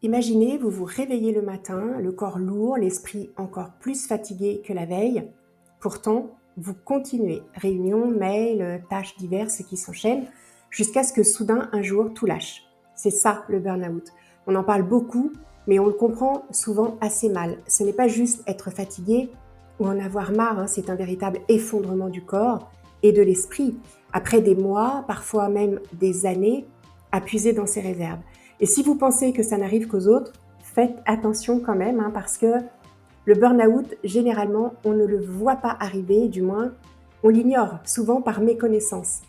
Imaginez, vous vous réveillez le matin, le corps lourd, l'esprit encore plus fatigué que la veille. Pourtant, vous continuez. Réunions, mails, tâches diverses qui s'enchaînent jusqu'à ce que soudain, un jour, tout lâche. C'est ça le burn-out. On en parle beaucoup, mais on le comprend souvent assez mal. Ce n'est pas juste être fatigué ou en avoir marre, c'est un véritable effondrement du corps et de l'esprit, après des mois, parfois même des années, à puiser dans ses réserves. Et si vous pensez que ça n'arrive qu'aux autres, faites attention quand même, parce que le burn-out, généralement, on ne le voit pas arriver, du moins, on l'ignore, souvent par méconnaissance.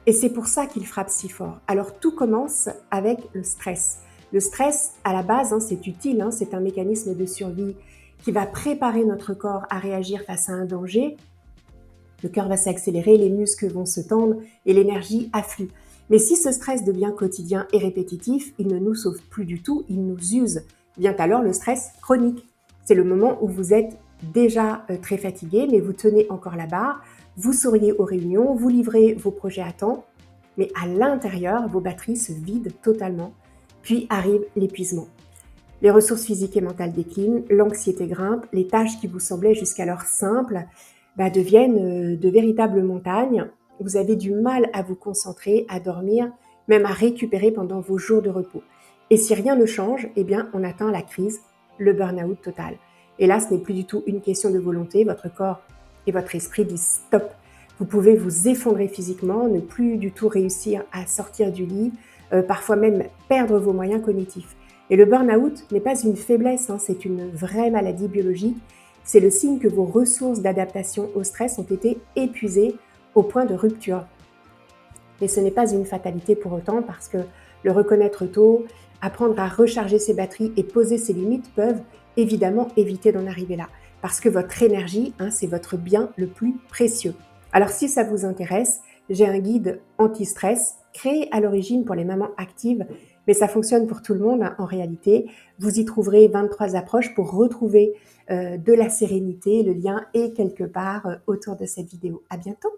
Et c'est pour ça qu'il frappe si fort. Alors tout commence avec le stress. Le stress, à la base, c'est utile, c'est un mécanisme de survie qui va préparer notre corps à réagir face à un danger. Le cœur va s'accélérer, les muscles vont se tendre et l'énergie afflue. Mais si ce stress devient quotidien et répétitif, il ne nous sauve plus du tout, il nous use. Vient alors le stress chronique. C'est le moment où vous êtes déjà très fatigué, mais vous tenez encore la barre, vous souriez aux réunions, vous livrez vos projets à temps, mais à l'intérieur, vos batteries se vident totalement, puis arrive l'épuisement. Les ressources physiques et mentales déclinent, l'anxiété grimpe, les tâches qui vous semblaient jusqu'alors simples deviennent de véritables montagnes. Vous avez du mal à vous concentrer, à dormir, même à récupérer pendant vos jours de repos. Et si rien ne change, on atteint la crise, le burn-out total. Et là, ce n'est plus du tout une question de volonté, votre corps et votre esprit disent stop. Vous pouvez vous effondrer physiquement, ne plus du tout réussir à sortir du lit, parfois même perdre vos moyens cognitifs. Et le burn-out n'est pas une faiblesse, c'est une vraie maladie biologique. C'est le signe que vos ressources d'adaptation au stress ont été épuisées au point de rupture. Mais ce n'est pas une fatalité pour autant, parce que le reconnaître tôt, apprendre à recharger ses batteries et poser ses limites peuvent évidemment éviter d'en arriver là. Parce que votre énergie, c'est votre bien le plus précieux. Alors si ça vous intéresse, j'ai un guide anti-stress créé à l'origine pour les mamans actives, mais ça fonctionne pour tout le monde en réalité. Vous y trouverez 23 approches pour retrouver de la sérénité. Le lien est quelque part autour de cette vidéo. À bientôt.